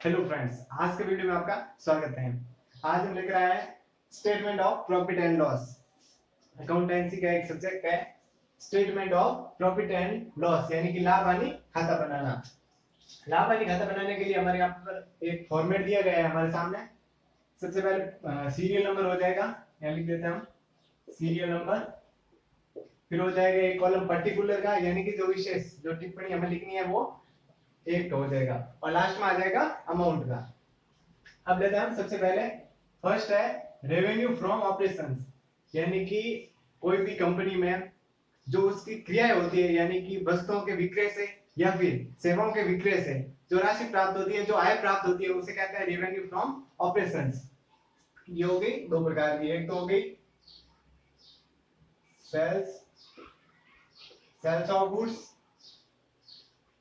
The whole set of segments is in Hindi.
हेलो फ्रेंड्स, आज के वीडियो में आपका स्वागत है। आज हम लेकर आए हैं statement of profit and loss. Accountancy का एक सब्जेक्ट है statement of profit and loss, यानी कि लाभ हानि खाता बनाना। लाभ हानि खाता बनाने के लिए हमारे यहाँ पर एक फॉर्मेट दिया गया है हमारे सामने। सबसे पहले सीरियल नंबर हो जाएगा, यहाँ लिख देते हैं हम सीरियल नंबर। फिर हो जाएगा एक कॉलम पर्टिकुलर का, यानी कि जो विशेष जो टिप्पणी हमें लिखनी है वो एक का हो जाएगा, और लास्ट में आ जाएगा अमाउंट का। अब लेते हैं हम सबसे पहले, फर्स्ट है रेवेन्यू फ्रॉम ऑपरेशंस, यानी कि कोई भी कंपनी में जो उसकी क्रियाएं होती है, यानी कि वस्तुओं के विक्रय से या फिर सेवाओं के विक्रय से जो राशि प्राप्त होती है, जो आय प्राप्त होती है, उसे कहते हैं रेवेन्यू फ्रॉम ऑपरेशंस। ये हो गई दो प्रकार की, एक तो हो गई सेल्स ऑफ गुड्स,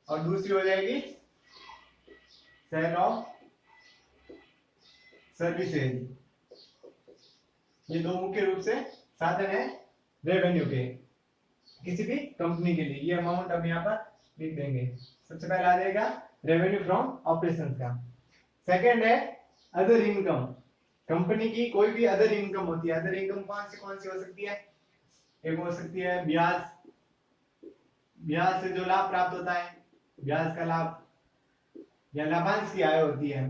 और दूसरी हो जाएगी सेल ऑफ सर्विसेज। ये दो मुख्य रूप से साधन है रेवेन्यू के किसी भी कंपनी के लिए। ये अमाउंट हम यहाँ पर लिख देंगे। सबसे पहले आ जाएगा रेवेन्यू फ्रॉम ऑपरेशन का। सेकंड है अदर इनकम, कंपनी की कोई भी अदर इनकम होती है। अदर इनकम कौन सी हो सकती है? एक हो सकती है ब्याज, ब्याज से जो लाभ प्राप्त होता है, ब्याज का लाभ या लाभांश की आय होती है।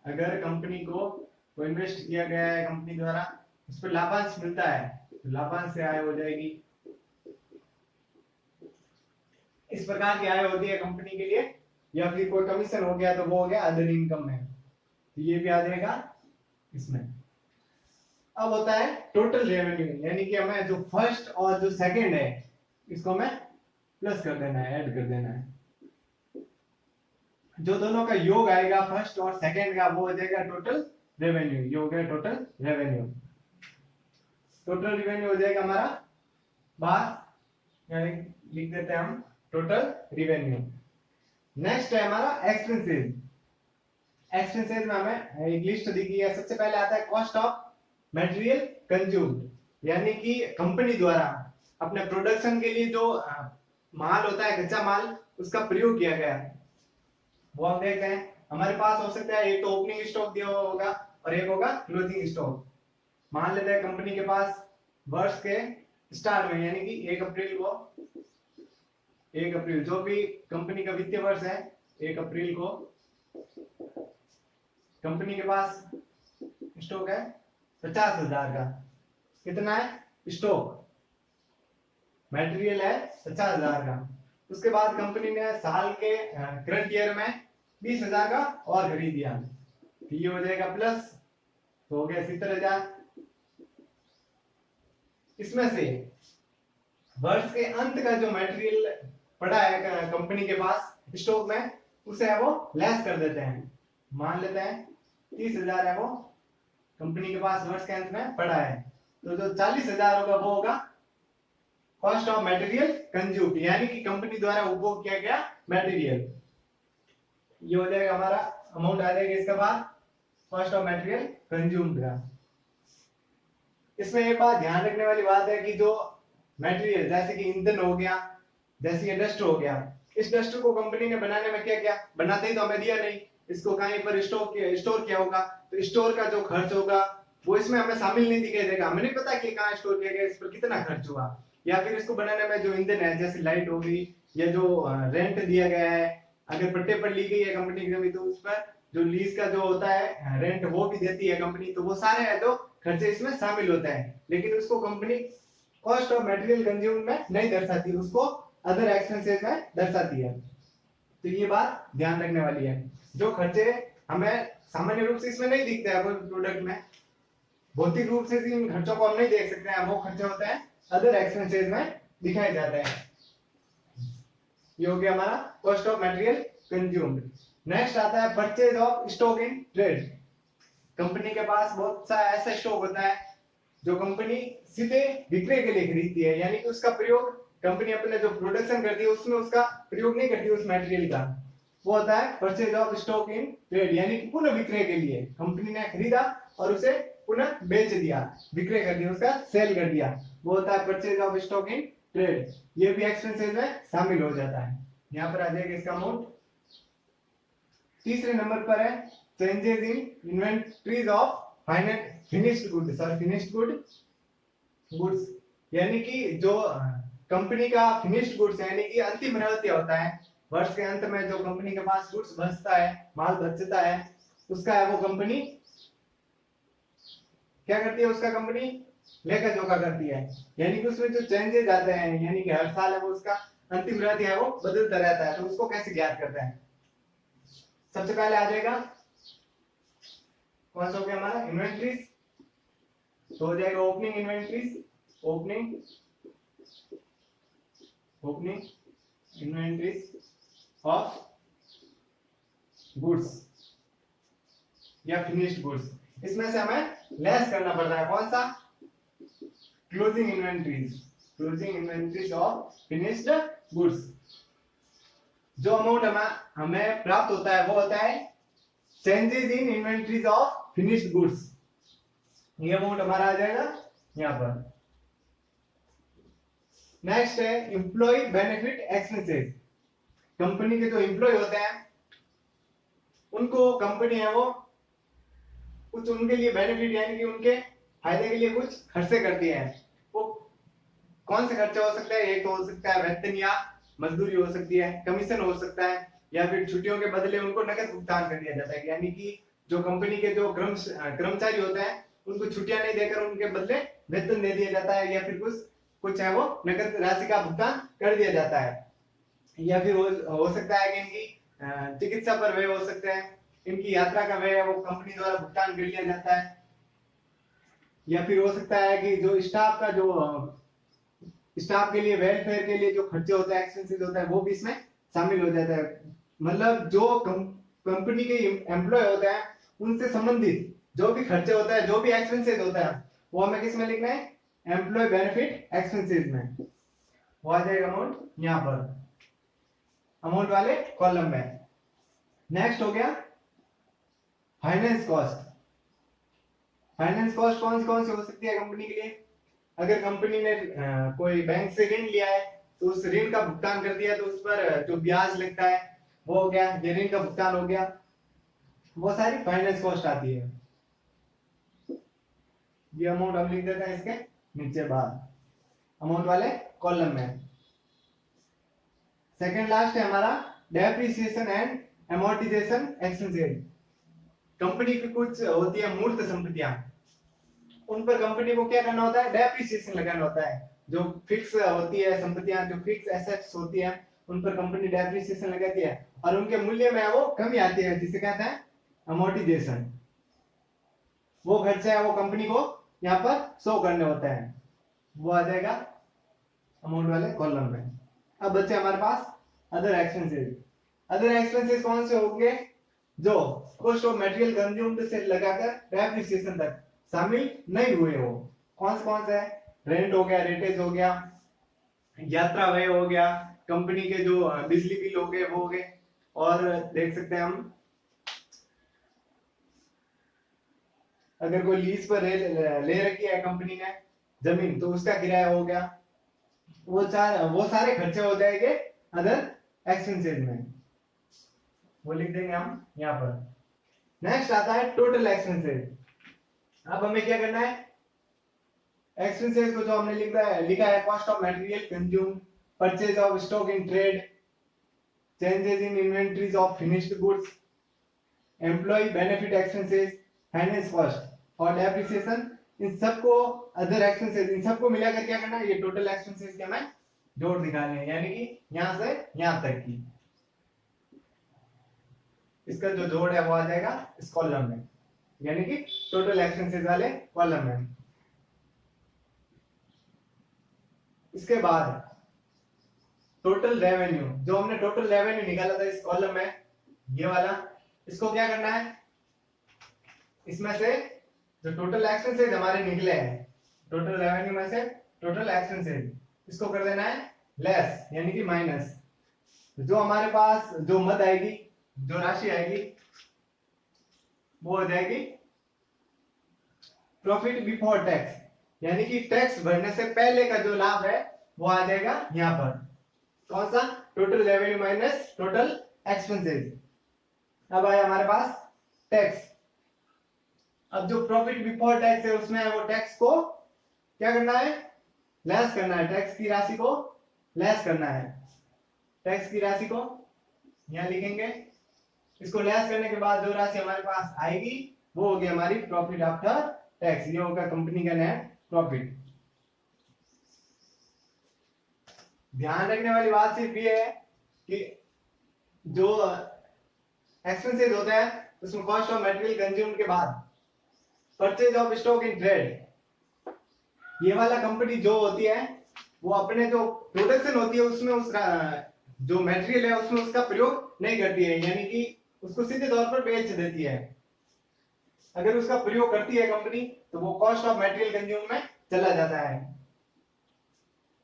अगर कंपनी को इन्वेस्ट किया गया है कंपनी द्वारा, उस पर लाभांश मिलता है तो लाभांश से आय हो जाएगी। इस प्रकार की आय होती है कंपनी के लिए। या फिर कोई कमीशन हो गया तो वो हो गया अदर इनकम में, तो ये भी आ जाएगा इसमें। अब होता है टोटल रेवेन्यू, यानी कि हमें जो फर्स्ट और जो सेकंड है इसको हमें प्लस कर देना है, ऐड कर देना है। जो दोनों का योग आएगा फर्स्ट और सेकंड का, वो हो जाएगा टोटल रेवेन्यू। ये हो गया टोटल रेवेन्यू। टोटल रेवेन्यू हो जाएगा हमारा बाहर, यानी लिख देते हैं हम टोटल रेवेन्यू। नेक्स्ट है हमारा एक्सपेंसेस। एक्सपेंसेस में हमें एक लिस्ट दी गई है। सबसे पहले आता है कॉस्ट ऑफ मटेरियल कंज्यूम्ड, यानी कि कंपनी द्वारा अपने प्रोडक्शन के लिए जो माल होता है, कच्चा माल, उसका प्रयोग किया गया, वो हम देखते हैं। हमारे पास हो सकता है एक तो ओपनिंग स्टॉक दिया हुआ होगा और एक होगा क्लोजिंग स्टॉक। मान लेते हैं कंपनी के पास वर्ष के स्टार्ट में, यानी कि 1 अप्रैल जो भी कंपनी का वित्तीय वर्ष है, 1 अप्रैल को कंपनी के पास स्टॉक है 50,000 का। कितना है स्टॉक? मटेरियल है 50,000 का। उसके बाद कंपनी ने साल के करंट ईयर में 20,000 का और खरीद दिया, तो ये हो जाएगा प्लस, तो हो गया 70,000। इसमें से वर्ष के अंत का जो मटेरियल पड़ा है कंपनी के पास स्टॉक में, उसे वो लेस कर देते हैं। मान लेते हैं 30,000 है वो कंपनी के पास वर्ष के अंत में पड़ा है, तो जो 40,000 होगा वो होगा कॉस्ट ऑफ मटेरियल कंज्यूम्ड, यानी कि कंपनी द्वारा उपभोग किया गया मटेरियल। ये हो जाएगा हमारा अमाउंट आ जाएगा इसके बाद कॉस्ट ऑफ मटेरियल कंज्यूम्ड का। इसमें एक बात ध्यान रखने वाली बात है कि जो मटेरियल जैसे कि ईंधन हो गया, जैसे ये डस्ट हो गया, इस डस्ट को कंपनी ने बनाने में क्या किया? बनाते ही तो हमें दिया नहीं, इसको कहीं पर स्टोर किया होगा, तो स्टोर का जो खर्च होगा वो इसमें हमें शामिल नहीं दिखाई देगा। हमें नहीं पता कि कहाँ स्टोर किया गया, इस पर कितना खर्च हुआ। या फिर इसको बनाने में जो ईंधन है, जैसे लाइट हो गई या जो रेंट दिया गया है, अगर पट्टे पर ली गई है कंपनी की जमीन, तो उस पर जो लीज का जो होता है रेंट वो भी देती है कंपनी, तो वो सारे है जो खर्चे इसमें शामिल होते हैं। लेकिन उसको company cost of material consumed में नहीं दर्शाती, उसको अदर एक्सपेंसेस में दर्शाती है। तो ये बात ध्यान रखने वाली है। जो खर्चे हमें सामान्य रूप से इसमें नहीं दिखते हैं, प्रोडक्ट में भौतिक रूप से इन खर्चों को हम नहीं देख सकते हैं, वो खर्चे होते हैं अदर एक्सपेंसेस में दिखाए जाते हैं। ये हो गया हमारा cost of material consumed. Next आता है purchase of stock in trade. Company के पास बहुत सा ऐसा स्टॉक होता है जो कंपनी सीधे विक्रय के लिए खरीदती है, यानी कि उसका प्रयोग कंपनी अपने जो प्रोडक्शन करती है उसमें उसका प्रयोग नहीं करती उस मटेरियल का। वो होता है purchase of stock in trade, यानी कि पुनः विक्रय के लिए कंपनी ने खरीदा और उसे पुनः बेच दिया, विक्रय कर दिया, उसका सेल कर दिया, वो होता है purchase of stock in trade. ये भी एक्सपेंसेस में शामिल हो जाता है। यहाँ पर आ जाएगा इसका अमाउंट तीसरे नंबर पर है changes in inventories of finished goods, यानी कि जो कंपनी का फिनिश्ड गुड्स यानी कि अंतिम रहत्य होता है, वर्ष के अंत में जो कंपनी के पास गुड्स बचता है, माल बचता है, उसका है वो कंपनी क्या करती है, उसका कंपनी लेखा जोखा करती है। यानी कि उसमें जो चेंजेस आते हैं, यानी कि हर साल है वो उसका अंतिम रहत्य है वो बदलता रहता है, तो उसको कैसे ज्ञात करते हैं। सबसे पहले आ जाएगा कौन सा हो गया हमारा इन्वेंट्रीज, तो हो जाएगा opening inventories, opening inventories of goods या फिनिश्ड गुड्स। इसमें से हमें लेस करना पड़ता है कौन सा, closing inventories of finished goods. जो अमाउंट हमें प्राप्त होता है वो होता है changes in inventories of finished goods, ये अमाउंट हमारा आ जाएगा यहां पर। नेक्स्ट है एम्प्लॉय बेनिफिट एक्सपेंसेस। कंपनी के जो एम्प्लॉय होते हैं उनको कंपनी है वो कुछ उनके लिए बेनिफिट यानी कि उनके फायदे के लिए कुछ खर्चे करती है। वो कौन से खर्चे हो सकते हैं, एक तो हो सकता है वेतन या मजदूरी हो सकती है, कमीशन हो सकता है, या फिर छुट्टियों के बदले उनको नकद भुगतान कर दिया जाता है। यानी कि जो कंपनी के जो कर्मचारी होते हैं उनको छुट्टियां नहीं देकर उनके बदले वेतन दे दिया जाता है, या फिर कुछ है वो नकद राशि का भुगतान कर दिया जाता है। या फिर हो सकता है कि इनकी चिकित्सा पर व्यय हो सकते हैं, इनकी यात्रा का व्यय है वो कंपनी द्वारा भुगतान कर लिया जाता है। या फिर हो सकता है कि जो स्टाफ के लिए वेलफेयर के लिए जो खर्चे होते हैं, एक्सपेंसेस होता है, वो भी इसमें शामिल हो जाता है। मतलब जो कंपनी के एम्प्लॉय होते हैं उनसे संबंधित जो भी खर्चे होता है, जो भी एक्सपेंसेस होता है, वो हमें किस में लिखना है, एम्प्लॉय बेनिफिट एक्सपेंसेस में। वो आ जाएगा अमाउंट यहाँ पर, अमाउंट वाले कॉलम में। नेक्स्ट हो गया फाइनेंस कॉस्ट। फाइनेंस कॉस्ट कौन सी हो सकती है कंपनी के लिए। अगर कंपनी ने कोई बैंक से ऋण लिया है तो उस ऋण का भुगतान कर दिया, तो उस पर जो ब्याज लगता है वो हो गया, ये ऋण का भुगतान हो गया, वो सारी फाइनेंस कॉस्ट आती है। ये अमाउंट हम लिख देते हैं इसके नीचे बाहर अमाउंट वाले कॉलम में। सेकंड लास्ट है हमारा depreciation and amortisation expenses. Company की कुछ होती है मूर्त संपत्तियां, उन पर कंपनी को क्या करना होता है, डेप्रिसिएशन लगाना होता है। जो फिक्स होती है संपत्तियां, जो फिक्स एसेट्स होती है, उन पर कंपनी डेप्रिसिएशन लगाती है और उनके मूल्य में वो कमी आती है, जिसे कहते हैं अमोर्टाइजेशन। वो खर्चा है वो कंपनी को यहाँ पर शो करने होता है, वो आ जाएगा अमाउंट वाले कॉलम में। अब बच्चे हमारे पास अदर एक्सपेंसेस। अदर एक्सपेंसेस कौन से होंगे, जो कॉस्ट ऑफ मटेरियल कंज्यूम्ड से लगाकर डेप्रिसिएशन तक शामिल नहीं हुए हो। कौन से है, रेंट हो गया, रेटेज हो गया, यात्रा व्यय हो गया, कंपनी के जो बिजली बिल हो गए वो हो गए, और देख सकते हैं हम अगर कोई लीज पर ले रखी है कंपनी ने जमीन तो उसका किराया हो गया। वो सारे खर्चे हो जाएंगे अदर एक्सपेंसेस में, वो लिख देंगे हम यहाँ पर। नेक्स्ट आता है टोटल एक्सपेंसेस। अब हमें क्या करना है, एक्सपेंसेस को जो हमने लिखा है cost of material consume, purchase of stock in trade, changes in inventories of finished goods, employ benefit expenses, finance cost और डेप्रिसिएशन, इन सबको अदर एक्सपेंसेस, इन सबको मिलाकर क्या करना है, ये टोटल एक्सपेंसेस के हमें जोड़ निकालने हैं, यानी कि यहां से यहां तक की इसका जो जोड़ है वो आ जाएगा इस कॉलम में, यानी कि टोटल एक्सपेंसेस वाले कॉलम में। इसके बाद टोटल रेवेन्यू, जो हमने टोटल रेवेन्यू निकाला था इस कॉलम में, ये वाला, इसको क्या करना है, इसमें से जो टोटल एक्सपेंसेस हमारे निकले हैं टोटल रेवेन्यू में से टोटल एक्सपेंसेस, इसको कर देना है लेस, यानी कि माइनस। जो हमारे पास जो मद आएगी, जो राशि आएगी, वो हो जाएगी प्रॉफिट बिफोर टैक्स, यानी कि टैक्स भरने से पहले का जो लाभ है वो आ जाएगा यहाँ पर। कौन सा, total revenue minus total expenses. अब आया हमारे पास टैक्स। अब जो प्रॉफिट बिफोर टैक्स है उसमें वो टैक्स को क्या करना है, लेस करना है, टैक्स की राशि को लेस करना है। टैक्स की राशि को यहां लिखेंगे, इसको लेस करने के बाद जो राशि हमारे पास आएगी वो होगी हमारी प्रॉफिट आफ्टर टैक्स। ये होगा कंपनी का नेट प्रॉफिट। ध्यान रखने वाली बात सिर्फ ये है कि जो एक्सपेंसेस होता है उसमें कॉस्ट ऑफ मटेरियल कंज्यूम के बाद purchase of stock in trade, ये वाला कंपनी जो होती है वो अपने जो प्रोडक्शन होती है उसमें उसका जो मटेरियल है उसमें उसका प्रयोग नहीं करती है, यानी कि उसको सीधे तौर पर बेच देती है। अगर उसका प्रयोग करती है कंपनी तो वो कॉस्ट ऑफ मटेरियल कंज्यूम में चला जाता है।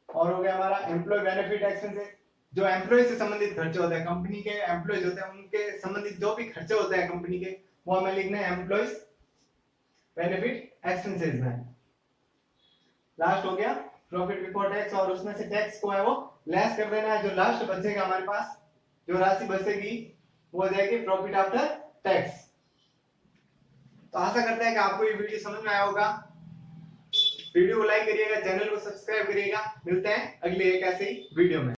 और हो गया हमारा एम्प्लॉय बेनिफिट एक्सपेंसेस, जो एम्प्लॉय से संबंधित खर्चे होते हैं, कंपनी के एम्प्लॉयज होते हैं उनके संबंधित जो भी खर्चे होते हैं कंपनी के, वो हमें लिखना है एम्प्लॉयज बेनिफिट एक्सपेंसेस में। लास्ट हो गया प्रॉफिट बिफोर टैक्स, और उसमें से टैक्स को है वो लेस कर देना है। जो लास्ट बचेगा हमारे पास, जो राशि बचेगी वो हो जाएगी प्रॉफिट आफ्टर टैक्स। तो आशा करते हैं कि आपको ये वीडियो समझ में आया होगा। वीडियो को लाइक करिएगा, चैनल को सब्सक्राइब करिएगा। मिलते हैं अगले एक ऐसे ही वीडियो में।